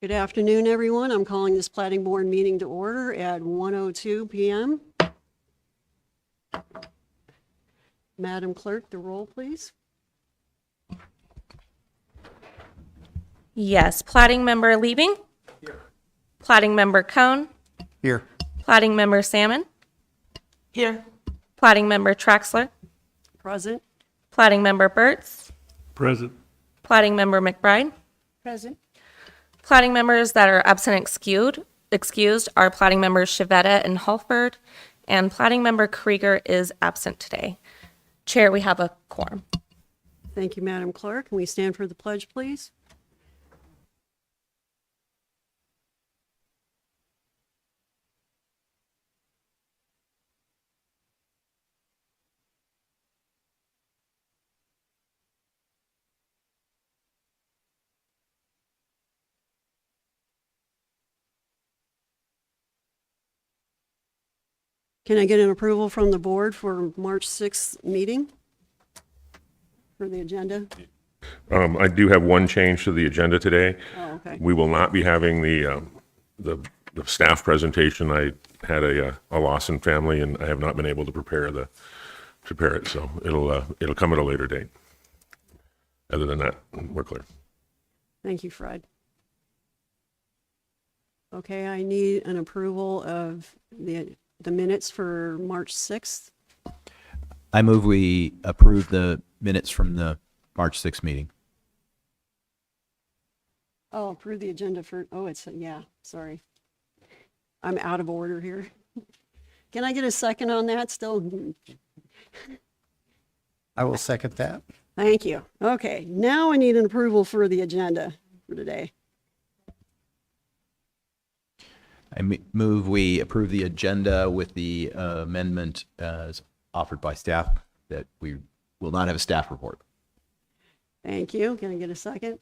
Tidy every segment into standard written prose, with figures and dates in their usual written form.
Good afternoon, everyone. I'm calling this Platting Board meeting to order at 1:02 p.m. Madam Clerk, the roll, please. Yes. Plating member Liebing? Here. Plating member Cohn? Here. Plating member Salmon? Here. Plating member Traxler? Present. Plating member Burtz? Present. Plating member McBride? Present. Plating members that are absent excused are plating members Chivetta and Halford, and plating member Krieger is absent today. Chair, we have a quorum. Thank you, Madam Clerk. Can we stand for the pledge, please? Can I get an approval from the board for March 6th meeting for the agenda? I do have one change to the agenda today. Oh, okay. We will not be having the staff presentation. I had a loss in family, and I have not been able to prepare it. So it'll come at a later date. Other than that, we're clear. Thank you, Fred. Okay, I need an approval of the minutes for March 6th. I move we approve the minutes from the March 6th meeting. Oh, approve the agenda for, yeah, sorry. I'm out of order here. Can I get a second on that still? I will second that. Thank you. Okay, now I need an approval for the agenda for today. I move we approve the agenda with the amendment as offered by staff that we will not have a staff report. Thank you. Can I get a second?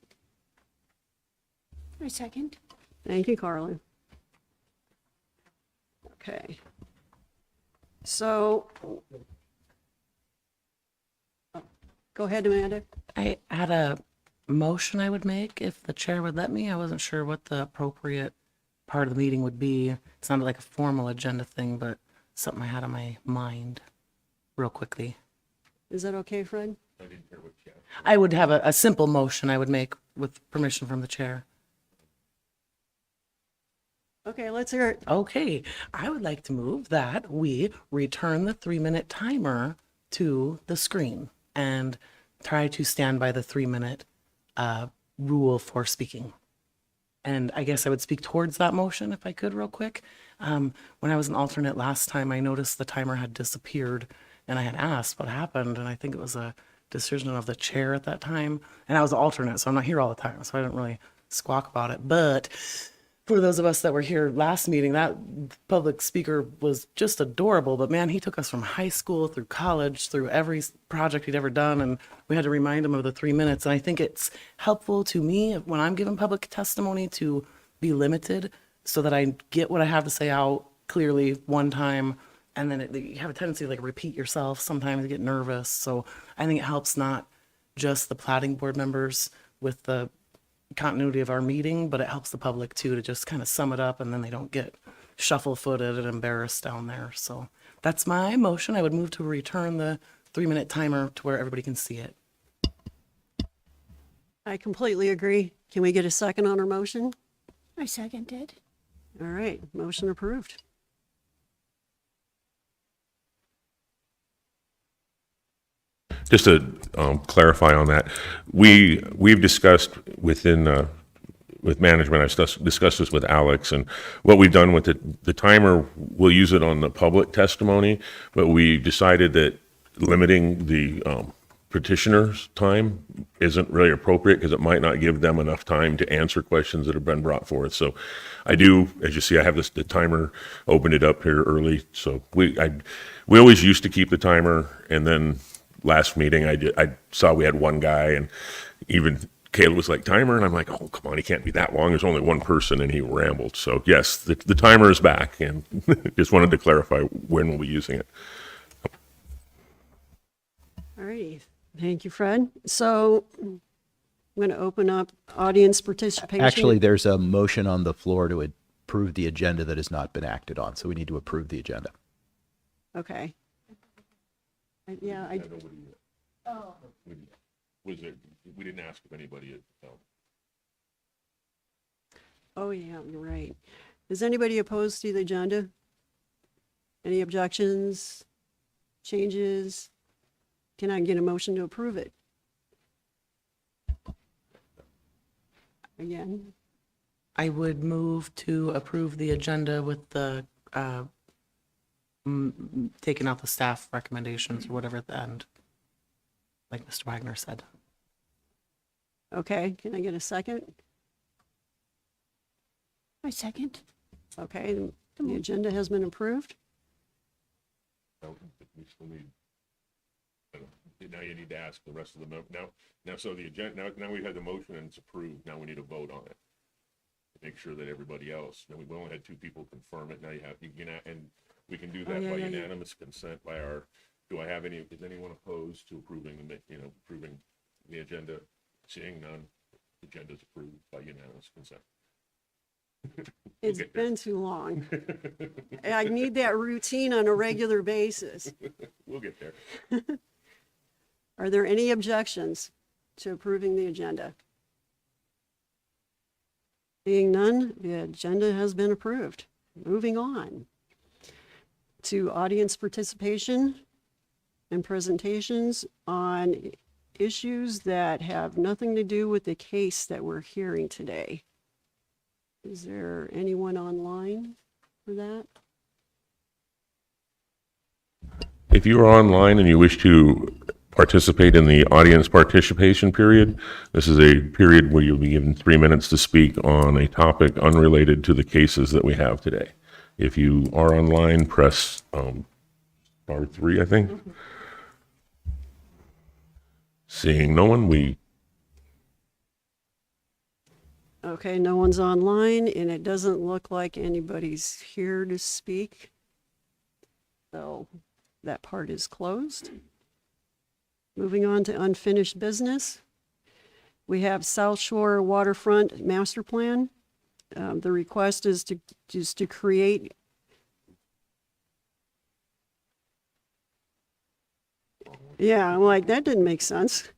I second. Thank you, Carla. Okay. So, go ahead, Amanda. I had a motion I would make if the chair would let me. I wasn't sure what the appropriate part of the meeting would be. It sounded like a formal agenda thing, but something I had on my mind real quickly. Is that okay, Fred? I would have a simple motion I would make with permission from the chair. Okay, let's hear it. Okay, I would like to move that we return the 3-minute timer to the screen and try to stand by the 3-minute rule for speaking. And I guess I would speak towards that motion if I could real quick. When I was an alternate last time, I noticed the timer had disappeared and I had asked what happened. And I think it was a decision of the chair at that time. And I was an alternate, so I'm not here all the time. So I didn't really squawk about it. But for those of us that were here last meeting, that public speaker was just adorable. But man, he took us from high school through college, through every project he'd ever done. And we had to remind him of the 3 minutes. And I think it's helpful to me when I'm giving public testimony to be limited so that I get what I have to say out clearly one time. And then you have a tendency to like repeat yourself. Sometimes you get nervous. So I think it helps not just the Platting Board members with the continuity of our meeting, but it helps the public too to just kind of sum it up and then they don't get shuffle-footed and embarrassed down there. So that's my motion. I would move to return the 3-minute timer to where everybody can see it. I completely agree. Can we get a second on our motion? I seconded. All right, motion approved. Just to clarify on that, we've discussed with management. I've discussed this with Alex, and what we've done with the timer, we'll use it on the public testimony, but we decided that limiting the petitioner's time isn't really appropriate because it might not give them enough time to answer questions that have been brought forth. So I do, as you see, I have the timer, opened it up here early. So we always used to keep the timer, and then last meeting I saw we had one guy, and even Caleb was like, timer, and I'm like, oh, come on, he can't be that long. There's only one person, and he rambled. So yes, the timer is back, and just wanted to clarify when we'll be using it. All righty. Thank you, Fred. So I'm going to open up audience participation. Actually, there's a motion on the floor to approve the agenda that has not been acted on, so we need to approve the agenda. Okay. Yeah, Was there, we didn't ask if anybody had, oh yeah, you're right. Is anybody opposed to the agenda? Any objections, changes? Can I get a motion to approve it? Again, I would move to approve the agenda with the, taking out the staff recommendations or whatever at the end, like Mr. Wagner said. okay, can I get a second? I second. Okay, the agenda has been approved. we still need, now you need to ask the rest of the, now, so the agenda, now we've had the motion and it's approved, now we need a vote on it. To make sure that everybody else, now we only had 2 people confirm it, now you can, and we can do that yeah, by yeah. unanimous consent by our, is anyone opposed to approving approving the agenda? Seeing none, the agenda's approved by unanimous consent. It's get there. been too long. I need that routine on a regular basis. We'll get there. Are there any objections to approving the agenda? Being none, the agenda has been approved. Moving on to audience participation and presentations on issues that have nothing to do with the case that we're hearing today. Is there anyone online for that? If you are online and you wish to participate in the audience participation period, this is a period where you'll be given 3 minutes to speak on a topic unrelated to the cases that we have today. If you are online, press star 3, I think. Seeing no one, Okay, no one's online, and it doesn't look like anybody's here to speak. So that part is closed. Moving on to unfinished business. We have South Shore Waterfront Master Plan. The request is to create I'm like, that didn't make sense.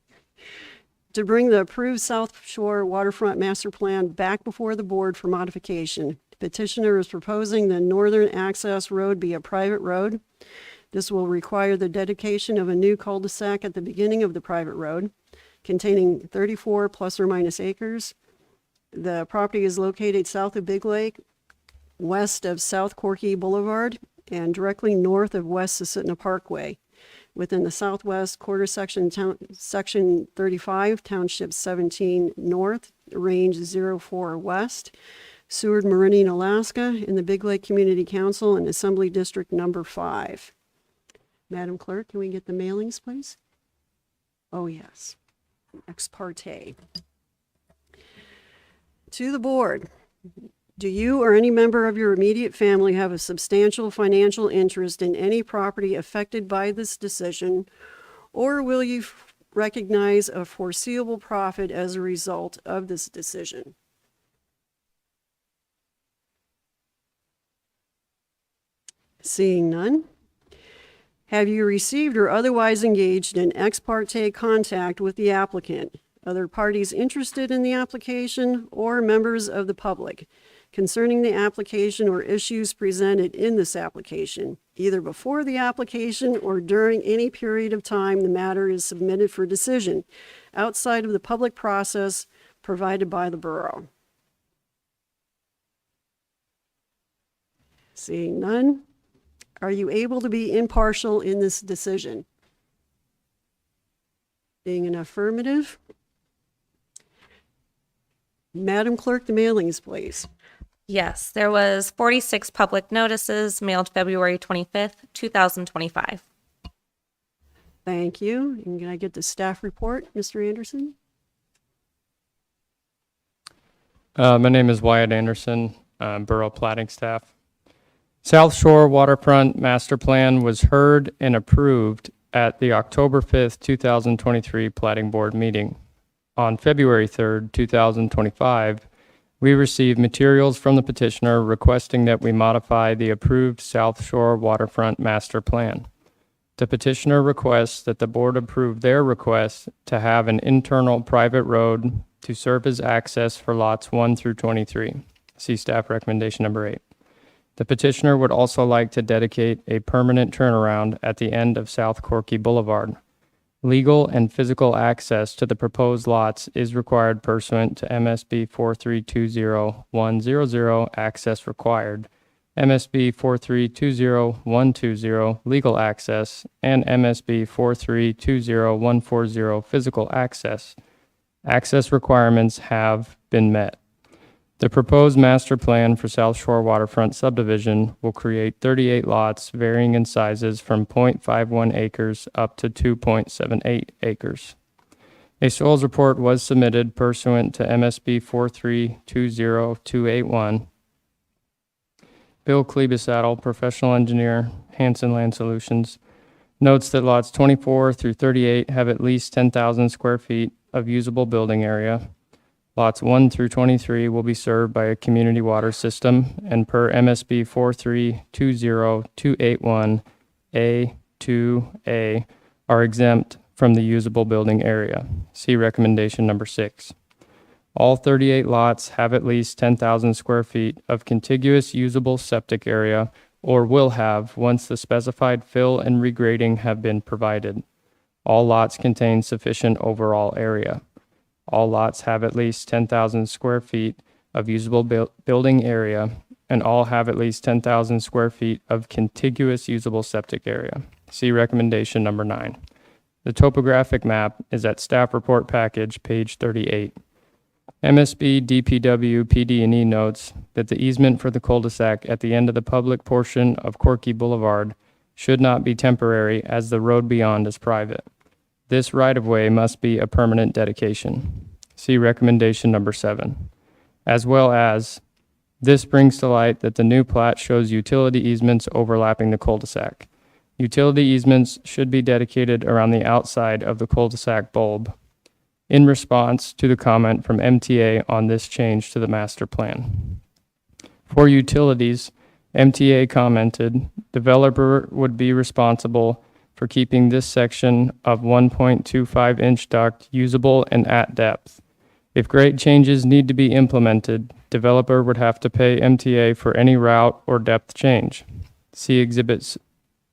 To bring the approved South Shore Waterfront Master Plan back before the board for modification. Petitioner is proposing the northern access road be a private road. This will require the dedication of a new cul-de-sac at the beginning of the private road, containing 34 plus or minus acres. The property is located south of Big Lake, west of South Corky Boulevard, and directly north of West Susitna Parkway, within the southwest quarter section, section 35, township 17 north, range 04 west, Seward Meridian, Alaska, in the Big Lake Community Council and Assembly District number 5. Madam Clerk, can we get the mailings, please? Oh, yes. Ex parte. To the board, do you or any member of your immediate family have a substantial financial interest in any property affected by this decision, or will you recognize a foreseeable profit as a result of this decision? Seeing none. Have you received or otherwise engaged in ex parte contact with the applicant, other parties interested in the application, or members of the public concerning the application or issues presented in this application, either before the application or during any period of time the matter is submitted for decision, outside of the public process provided by the borough? Seeing none. Are you able to be impartial in this decision? Being an affirmative. Madam Clerk, the mailings, please. Yes, there was 46 public notices mailed February 25th, 2025. Thank you. And can I get the staff report, Mr. Anderson? My name is Wyatt Anderson, Borough Platting staff. South Shore Waterfront Master Plan was heard and approved at the October 5th, 2023 Platting Board meeting. On February 3rd, 2025, we received materials from the petitioner requesting that we modify the approved South Shore Waterfront Master Plan. The petitioner requests that the board approve their request to have an internal private road to serve as access for lots 1 through 23. See staff recommendation number 8. The petitioner would also like to dedicate a permanent turnaround at the end of South Corky Boulevard. Legal and physical access to the proposed lots is required pursuant to MSB 4320100, access required, MSB 4320120, legal access, and MSB 4320140, physical access. Access requirements have been met. The proposed master plan for South Shore Waterfront subdivision will create 38 lots varying in sizes from 0.51 acres up to 2.78 acres. A soils report was submitted pursuant to MSB 4320281. Bill Klebesaddle, professional engineer, Hanson Land Solutions, notes that lots 24 through 38 have at least 10,000 square feet of usable building area. Lots 1 through 23 will be served by a community water system, and per MSB 4320281A2A are exempt from the usable building area. See recommendation number 6. All 38 lots have at least 10,000 square feet of contiguous usable septic area, or will have once the specified fill and regrading have been provided. All lots contain sufficient overall area. All lots have at least 10,000 square feet of usable building area, and all have at least 10,000 square feet of contiguous usable septic area. See recommendation number 9. The topographic map is at staff report package, page 38. MSB DPW PD&E notes that the easement for the cul-de-sac at the end of the public portion of Corky Boulevard should not be temporary, as the road beyond is private. This right-of-way must be a permanent dedication. See recommendation number 7. As well as, this brings to light that the new plat shows utility easements overlapping the cul-de-sac. Utility easements should be dedicated around the outside of the cul-de-sac bulb. In response to the comment from MTA on this change to the master plan. For utilities, MTA commented, developer would be responsible for keeping this section of 1.25 inch duct usable and at depth. If grade changes need to be implemented, developer would have to pay MTA for any route or depth change. See exhibit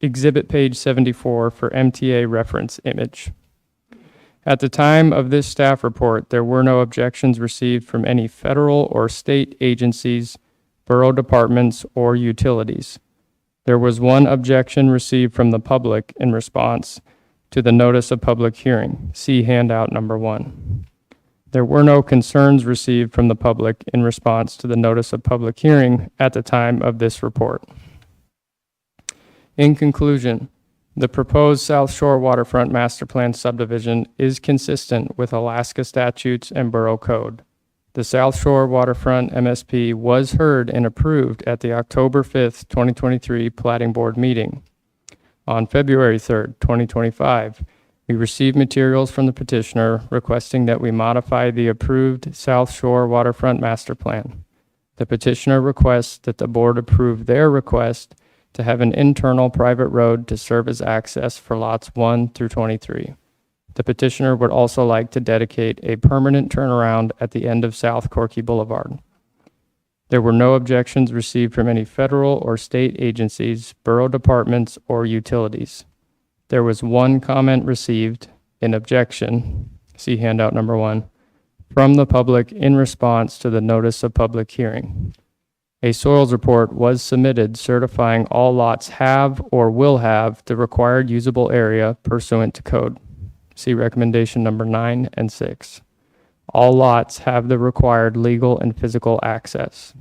page 74 for MTA reference image. At the time of this staff report, there were no objections received from any federal or state agencies, borough departments, or utilities. There was one objection received from the public in response to the notice of public hearing. See handout number 1. There were no concerns received from the public in response to the notice of public hearing at the time of this report. In conclusion, the proposed South Shore Waterfront Master Plan subdivision is consistent with Alaska statutes and borough code. The South Shore Waterfront MSP was heard and approved at the October 5th, 2023 Platting Board meeting. On February 3rd, 2025, we received materials from the petitioner requesting that we modify the approved South Shore Waterfront Master Plan. The petitioner requests that the board approve their request to have an internal private road to serve as access for lots 1 through 23. The petitioner would also like to dedicate a permanent turnaround at the end of South Corky Boulevard. There were no objections received from any federal or state agencies, borough departments, or utilities. There was one comment received, an objection, see handout number 1, from the public in response to the notice of public hearing. A soils report was submitted certifying all lots have or will have the required usable area pursuant to code. See recommendation number 9 and 6. All lots have the required legal and physical access.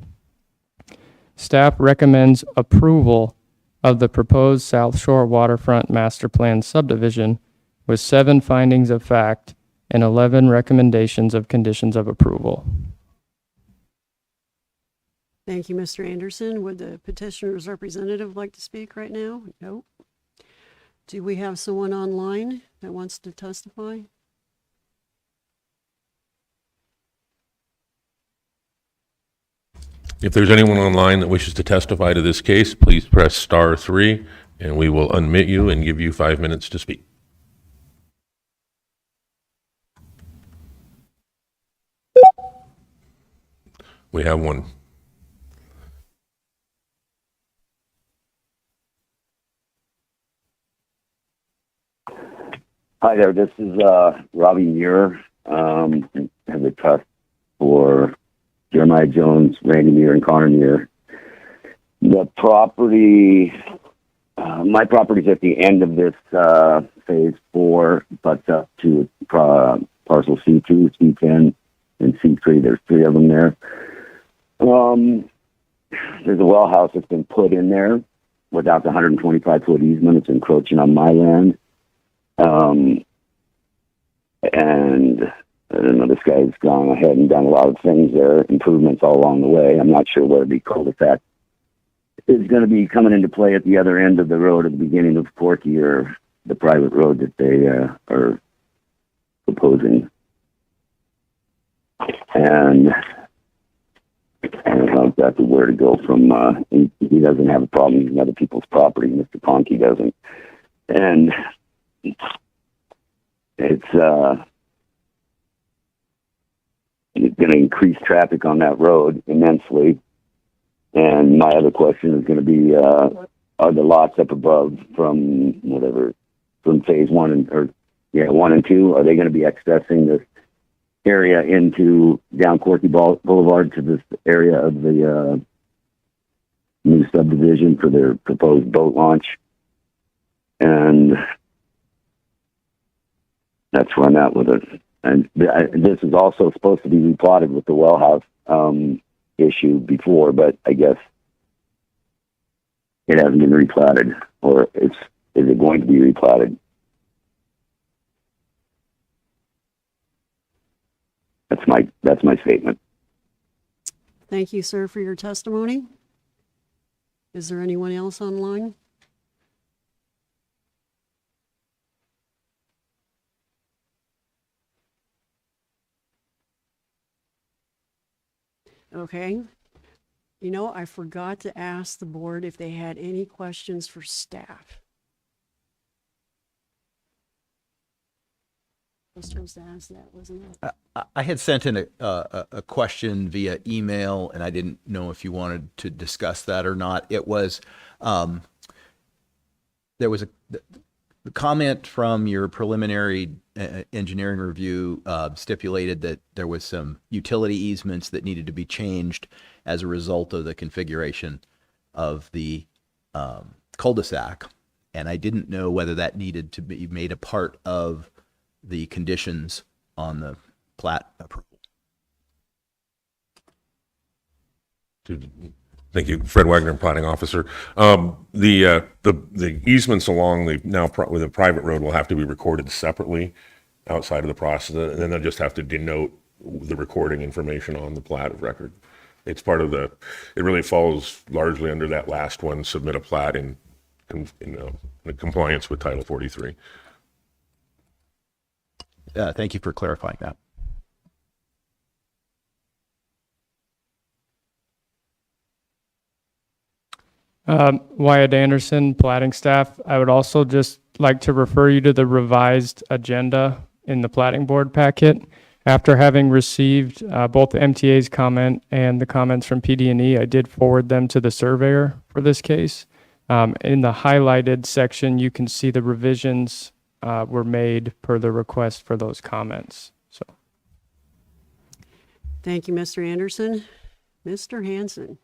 Staff recommends approval of the proposed South Shore Waterfront Master Plan subdivision with 7 findings of fact and 11 recommendations of conditions of approval. Thank you, Mr. Anderson. Would the petitioner's representative like to speak right now? Nope. Do we have someone online that wants to testify? If there's anyone online that wishes to testify to this case, please press *3, and we will unmute you and give you 5 minutes to speak. We have one. Hi there, this is Robbie Muir. I have a trust for Jeremiah Jones, Randy Muir, and Connor Muir. The property, my property's at the end of this phase 4, butts up to parcel C2, C10, and C3. There's 3 of them there. There's a well house that's been put in there without the 125-foot easement. It's encroaching on my land. And I don't know, this guy's gone ahead and done a lot of things there, improvements all along the way. I'm not sure whether the cul-de-sac is going to be coming into play at the other end of the road at the beginning of Porky or the private road that they are proposing. And I don't know exactly where to go from. He doesn't have a problem using other people's property. Mr. Ponky doesn't. And it's going to increase traffic on that road immensely. And my other question is going to be, are the lots up above from phase 1 and 1 and 2, are they going to be accessing this area into down Corky Boulevard to this area of the new subdivision for their proposed boat launch? And that's where I'm at with it. And this is also supposed to be replotted with the well house issue before, but I guess it hasn't been replatted, or is it going to be replatted? That's my statement. Thank you, sir, for your testimony. Is there anyone else online? Okay. You know, I forgot to ask the board if they had any questions for staff. I was supposed to ask that, wasn't it? I had sent in a question via email, and I didn't know if you wanted to discuss that or not. It was, there was the comment from your preliminary engineering review stipulated that there was some utility easements that needed to be changed as a result of the configuration of the cul-de-sac. And I didn't know whether that needed to be made a part of the conditions on the plat approval. Thank you, Fred Wagner, Planning Officer. The easements along the with the private road will have to be recorded separately outside of the process, and then they'll just have to denote the recording information on the plat of record. It's part of it really falls largely under that last one, submit a plat in compliance with Title 43. Thank you for clarifying that. Wyatt Anderson, platting staff. I would also just like to refer you to the revised agenda in the platting board packet. After having received both the MTA's comment and the comments from PD&E, I did forward them to the surveyor for this case. In the highlighted section, you can see the revisions were made per the request for those comments. So, Thank you, Mr. Anderson. Mr. Hanson.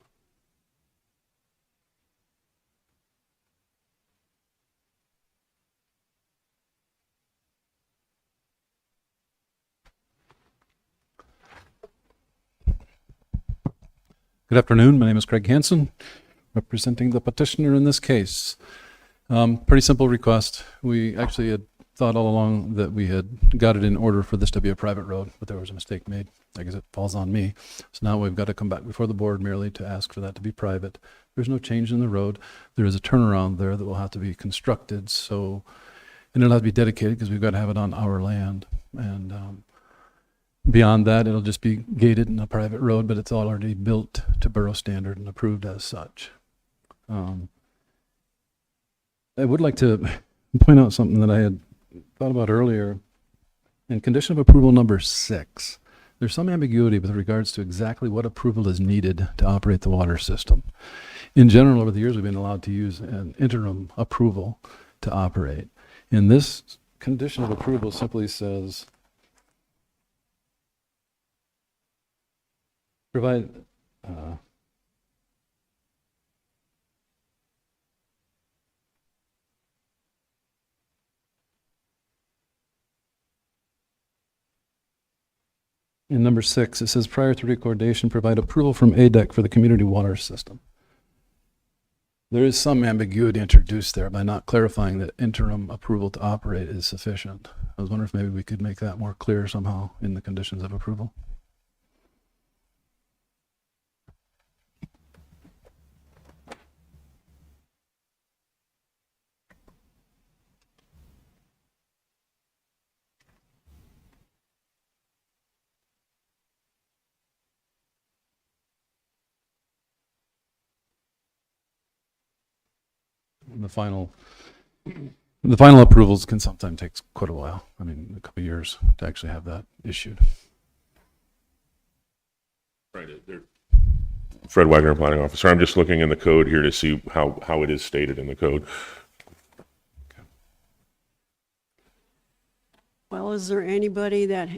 Good afternoon. My name is Craig Hansen, representing the petitioner in this case. Pretty simple request. We actually had thought all along that we had got it in order for this to be a private road, but there was a mistake made. I guess it falls on me. So now we've got to come back before the board merely to ask for that to be private. There's no change in the road. There is a turnaround there that will have to be constructed. So, and it'll have to be dedicated because we've got to have it on our land. And Beyond that, it'll just be gated in a private road, but it's already built to borough standard and approved as such. I would like to point out something that I had thought about earlier. In condition of approval number 6, there's some ambiguity with regards to exactly what approval is needed to operate the water system. In general, over the years, we've been allowed to use an interim approval to operate. In this condition of approval simply says, provide, in number 6, it says prior to recordation, provide approval from ADEC for the community water system. There is some ambiguity introduced there by not clarifying that interim approval to operate is sufficient. I was wondering if maybe we could make that more clear somehow in the conditions of approval. And the final approvals can sometimes take quite a while. I mean, a couple of years to actually have that issued. Right. Fred Wagner, planning officer. I'm just looking in the code here to see how it is stated in the code. Well, is there anybody that,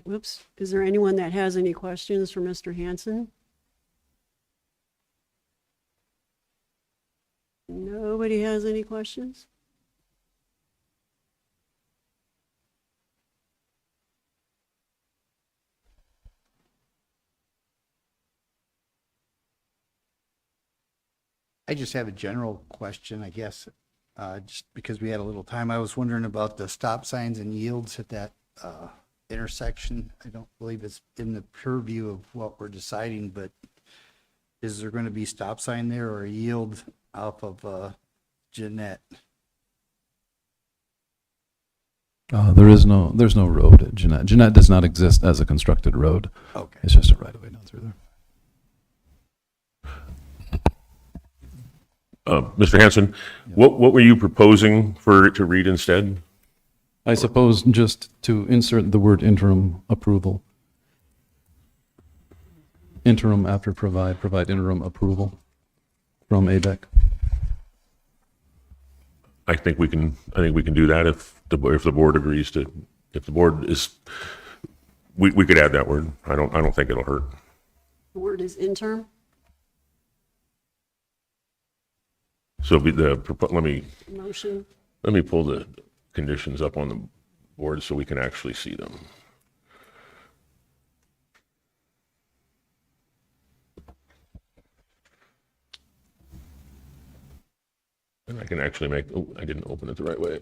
is there anyone that has any questions for Mr. Hanson? Nobody has any questions? I just have a general question, I guess, just because we had a little time. I was wondering about the stop signs and yields at that intersection. I don't believe it's in the purview of what we're deciding, but is there going to be stop sign there or a yield off of Jeanette? There's no road at Jeanette. Jeanette does not exist as a constructed road. Okay. It's just a right of way down through there. Mr. Hanson, what were you proposing for it to read instead? I suppose just to insert the word interim approval. Interim after provide interim approval from ADEC. I think we can do that if the board agrees to. If the board is, we could add that word. I don't think it'll hurt. The word is interim? So let me Motion. pull the conditions up on the board so we can actually see them. And I can actually I didn't open it the right way.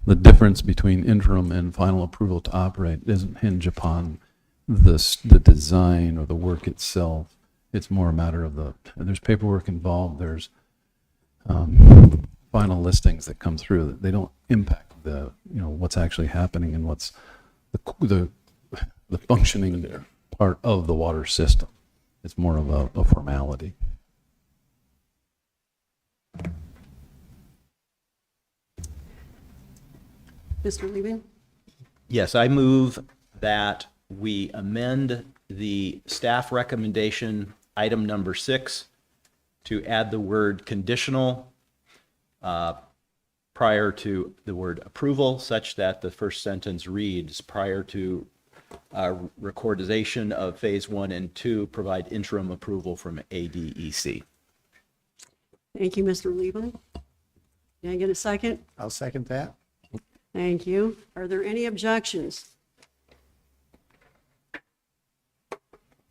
The difference between interim and final approval to operate doesn't hinge upon the design or the work itself. It's more a matter of there's paperwork involved, there's final listings that come through that they don't impact what's actually happening and what's the functioning part of the water system. It's more of a formality. Mr. Lieben? Yes, I move that we amend the staff recommendation, item number 6, to add the word conditional prior to the word approval, such that the first sentence reads, prior to recordization of phase 1 and 2, provide interim approval from ADEC. Thank you, Mr. Lieben. Can I get a second? I'll second that. Thank you. Are there any objections?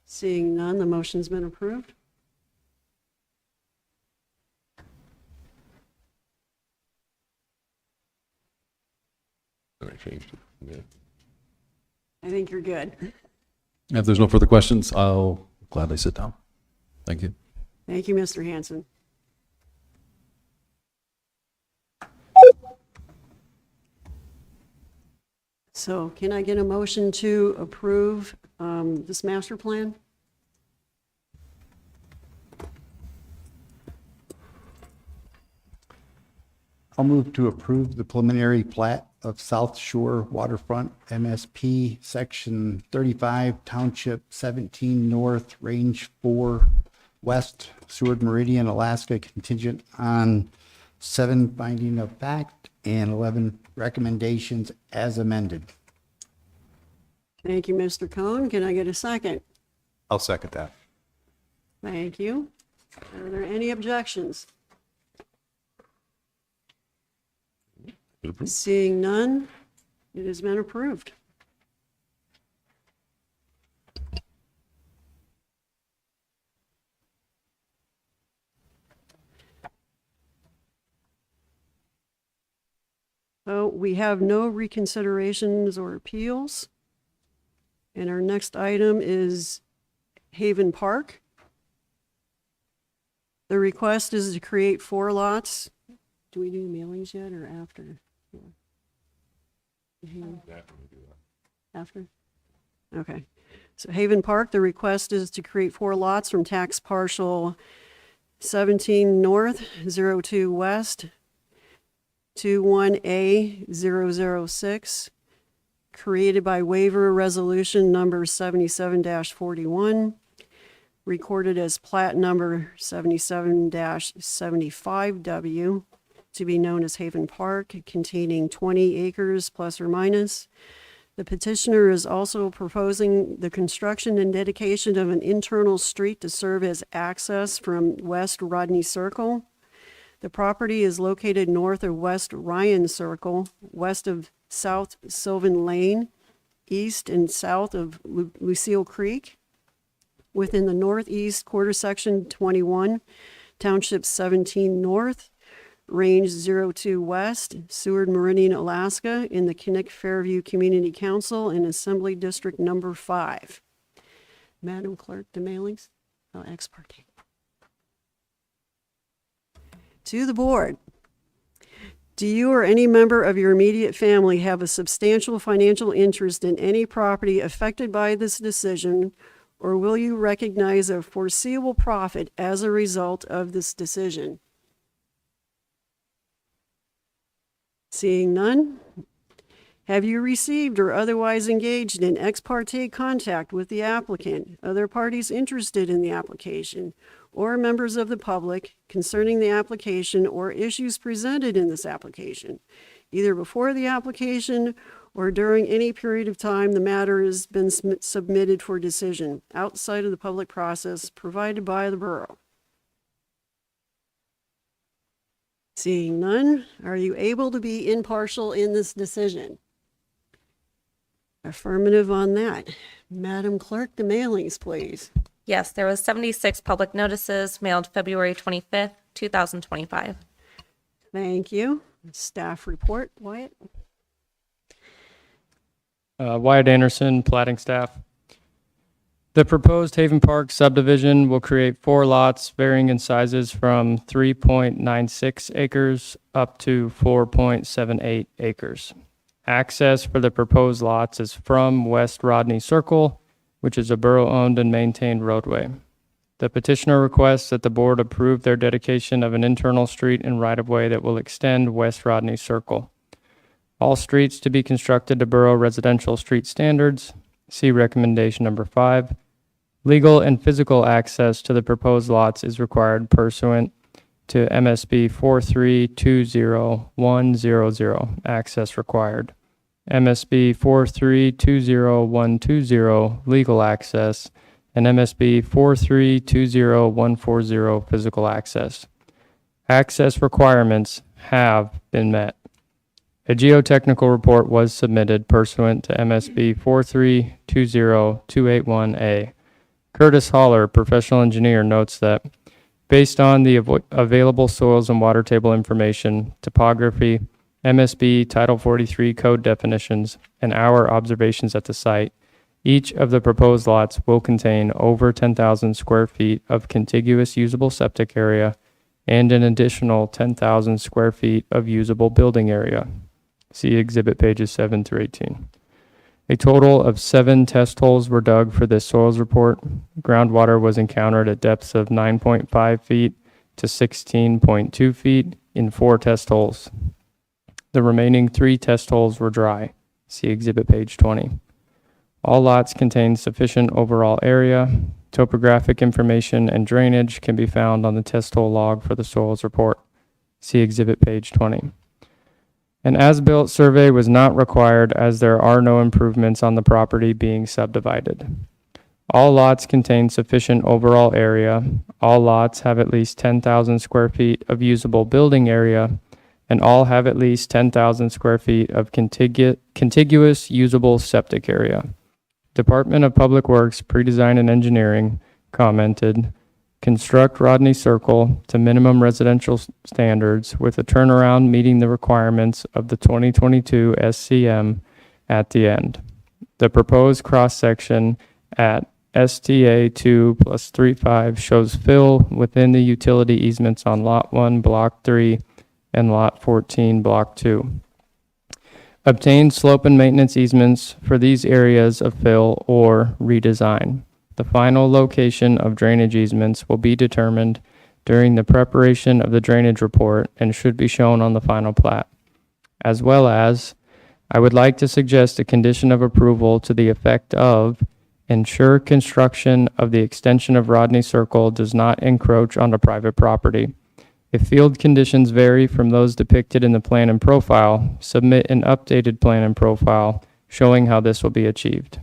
Seeing none, the motion's been approved. And I changed it. Yeah. I think you're good. If there's no further questions, I'll gladly sit down. Thank you. Thank you, Mr. Hanson. So can I get a motion to approve this master plan? I'll move to approve the preliminary plat of South Shore Waterfront MSP, Section 35, Township 17 North, Range 4 West, Seward Meridian, Alaska, contingent on 7 finding of fact and 11 recommendations as amended. Thank you, Mr. Cohn. Can I get a second? I'll second that. Thank you. Are there any objections? Seeing none, it has been approved. So we have no reconsiderations or appeals. And our next item is Haven Park. The request is to create 4 lots. Do we do mailings yet or after? After? Okay. So Haven Park, the request is to create 4 lots from tax parcel 17 North, 02 West, 21A 006, created by waiver resolution number 77-41, recorded as plat number 77-75W, to be known as Haven Park, containing 20 acres plus or minus. The petitioner is also proposing the construction and dedication of an internal street to serve as access from West Rodney Circle. The property is located north of West Ryan Circle, west of South Sylvan Lane, east and south of Lucille Creek, within the northeast quarter section 21, Township 17 North, Range 02 West, Seward Meridian, Alaska, in the Kinnick Fairview Community Council in Assembly District Number 5. Madam Clerk, the mailings? Oh, ex parte. To the board. Do you or any member of your immediate family have a substantial financial interest in any property affected by this decision, or will you recognize a foreseeable profit as a result of this decision? Seeing none, have you received or otherwise engaged in ex parte contact with the applicant, other parties interested in the application, or members of the public concerning the application or issues presented in this application, either before the application or during any period of time the matter has been submitted for decision outside of the public process provided by the borough? Seeing none, are you able to be impartial in this decision? Affirmative on that. Madam Clerk, the mailings, please. Yes, there was 76 public notices mailed February 25th, 2025. Thank you. Staff report, Wyatt. Wyatt Anderson, platting staff. The proposed Haven Park subdivision will create 4 lots varying in sizes from 3.96 acres up to 4.78 acres. Access for the proposed lots is from West Rodney Circle, which is a borough-owned and maintained roadway. The petitioner requests that the board approve their dedication of an internal street and right-of-way that will extend West Rodney Circle. All streets to be constructed to borough residential street standards. See recommendation number 5. Legal and physical access to the proposed lots is required pursuant to MSB 4320100, access required. MSB 4320120, legal access, and MSB 4320140, physical access. Access requirements have been met. A geotechnical report was submitted pursuant to MSB 4320281A. Curtis Holler, professional engineer, notes that based on the available soils and water table information, topography, MSB Title 43 code definitions, and our observations at the site, Each of the proposed lots will contain over 10,000 square feet of contiguous usable septic area and an additional 10,000 square feet of usable building area. See exhibit pages 7 through 18. A total of 7 test holes were dug for this soils report. Groundwater was encountered at depths of 9.5 feet to 16.2 feet in 4 test holes. The remaining 3 test holes were dry. See exhibit page 20. All lots contain sufficient overall area. Topographic information and drainage can be found on the test hole log for the soils report. See exhibit page 20. An as-built survey was not required as there are no improvements on the property being subdivided. All lots contain sufficient overall area. All lots have at least 10,000 square feet of usable building area, and all have at least 10,000 square feet of contiguous usable septic area. Department of Public Works, Pre-Design and Engineering commented, construct Rodney Circle to minimum residential standards with a turnaround meeting the requirements of the 2022 SCM at the end. The proposed cross-section at STA 2+35 shows fill within the utility easements on Lot 1, Block 3, and Lot 14, Block 2. Obtain slope and maintenance easements for these areas of fill or redesign. The final location of drainage easements will be determined during the preparation of the drainage report and should be shown on the final plat. As well as, I would like to suggest a condition of approval to the effect of ensure construction of the extension of Rodney Circle does not encroach onto private property. If field conditions vary from those depicted in the plan and profile, submit an updated plan and profile showing how this will be achieved.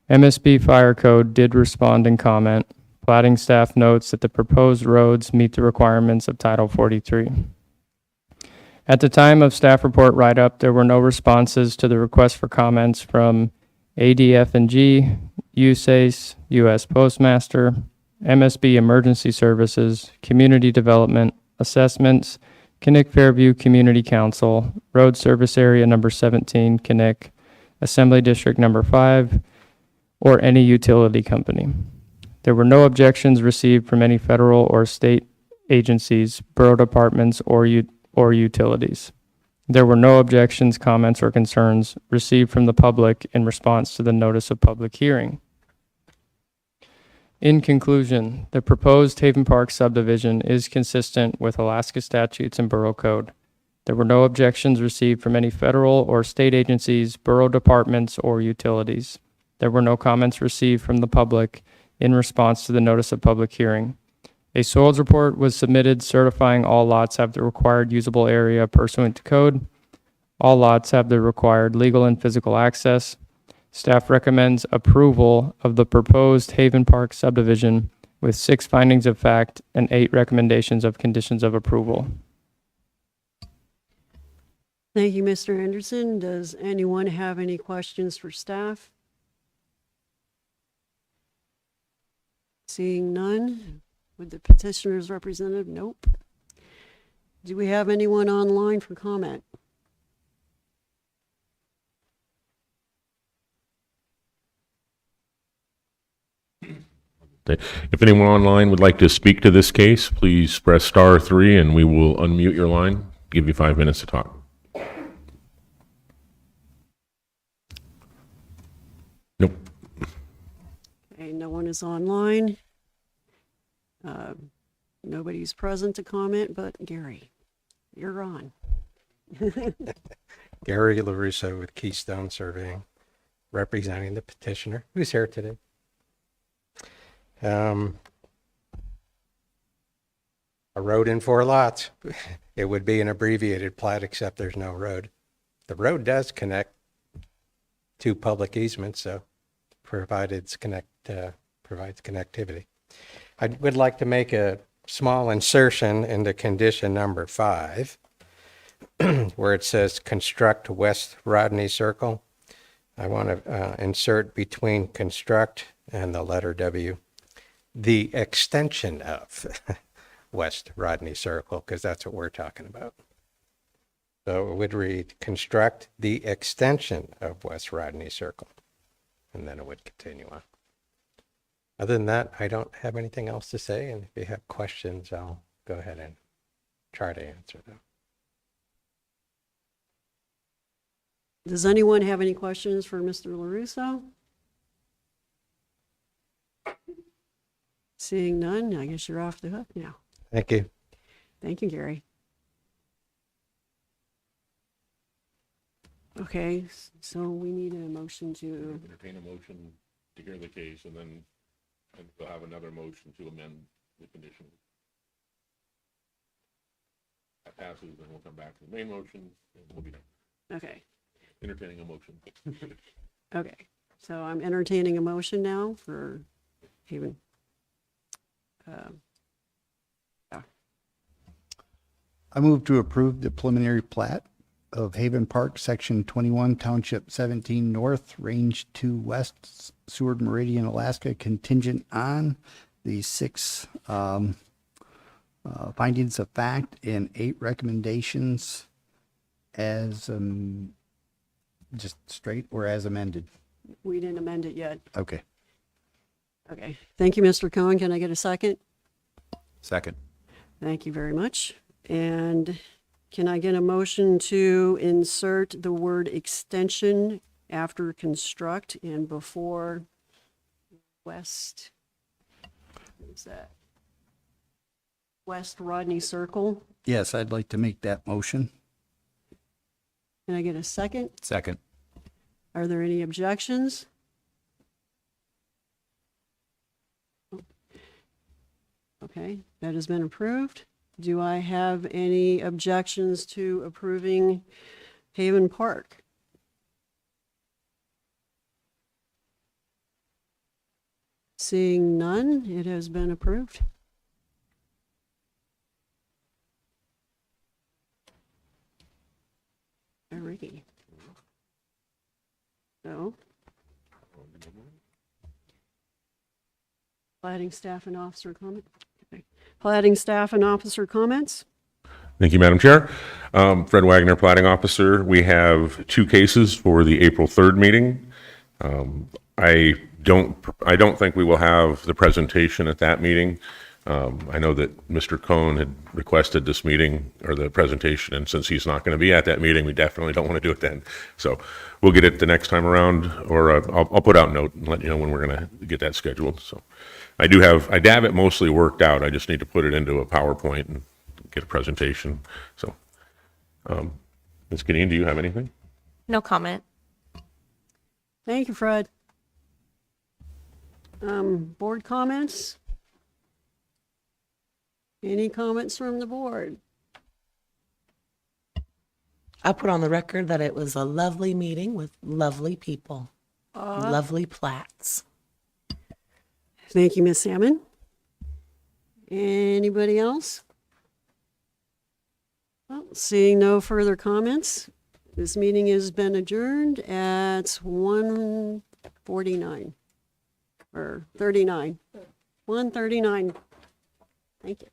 MSB Fire Code did respond and comment. Platting staff notes that the proposed roads meet the requirements of Title 43. At the time of staff report write-up, there were no responses to the request for comments from ADF&G, USACE, U.S. Postmaster, MSB Emergency Services, Community Development, Assessments, Kinnick Fairview Community Council, Road Service Area Number 17, Kinnick, Assembly District Number 5, or any utility company. There were no objections received from any federal or state agencies, borough departments, or utilities. There were no objections, comments, or concerns received from the public in response to the notice of public hearing. In conclusion, the proposed Haven Park subdivision is consistent with Alaska statutes and borough code. There were no objections received from any federal or state agencies, borough departments, or utilities. There were no comments received from the public in response to the notice of public hearing. A soils report was submitted certifying all lots have the required usable area pursuant to code. All lots have the required legal and physical access. Staff recommends approval of the proposed Haven Park subdivision with 6 findings of fact and 8 recommendations of conditions of approval. Thank you, Mr. Anderson. Does anyone have any questions for staff? Seeing none, would the petitioner's representative? Nope. Do we have anyone online for comment? If anyone online would like to speak to this case, please press *3 and we will unmute your line. Give you 5 minutes to talk. Nope. Okay, no one is online. Nobody's present to comment, but Gary, you're on. Gary LaRusso with Keystone Surveying, representing the petitioner who's here today. A road in 4 lots. It would be an abbreviated plat, except there's no road. The road does connect 2 public easements, so provides connectivity. I would like to make a small insertion into condition number 5, where it says construct West Rodney Circle. I want to insert between construct and the letter W, the extension of West Rodney Circle, because that's what we're talking about. So it would read, construct the extension of West Rodney Circle. and then it would continue on. Other than that, I don't have anything else to say, and if you have questions, I'll go ahead and try to answer them. Does anyone have any questions for Mr. LaRusso? Seeing none, I guess you're off the hook now. Thank you. Thank you, Gary. Okay, so we need a motion to, Entertain a motion to hear the case, and then we'll have another motion to amend the condition. That passes, then we'll come back to the main motion, and we'll be done. okay, Entertaining a motion. okay. So I'm entertaining a motion now for Haven. I move to approve the preliminary plat of Haven Park, Section 21, Township 17 North, Range 2 West, Seward Meridian, Alaska, contingent on the 6 findings of fact and 8 recommendations as just straight or as amended. We didn't amend it yet. Okay. Okay, thank you, Mr. Cohen. Can I get a second? Second. Thank you very much. And can I get a motion to insert the word extension after construct and before west? What is that? West Rodney Circle. Yes, I'd like to make that motion. Can I get a second? Second. Are there any objections? Okay, that has been approved. Do I have any objections to approving Haven Park? Seeing none, it has been approved. Alrighty. So. Planning staff and officer comment? Okay. Planning staff and officer comments? Thank you, Madam Chair. Fred Wagner, Plating Officer. We have 2 cases for the April 3rd meeting. I don't think we will have the presentation at that meeting. I know that Mr. Cohn had requested this meeting or the presentation, and since he's not going to be at that meeting, we definitely don't want to do it then. So we'll get it the next time around, or I'll put out a note and let you know when we're going to get that scheduled. So I have it mostly worked out. I just need to put it into a PowerPoint and get a presentation. So, Ms. Gideon, do you have anything? No comment. Thank you, Fred. Board comments? Any comments from the board? I'll put on the record that it was a lovely meeting with lovely people, lovely plats. Thank you, Ms. Salmon. Anybody else? Well, seeing no further comments, this meeting has been adjourned at 1:49 or 39. 1:39. Thank you.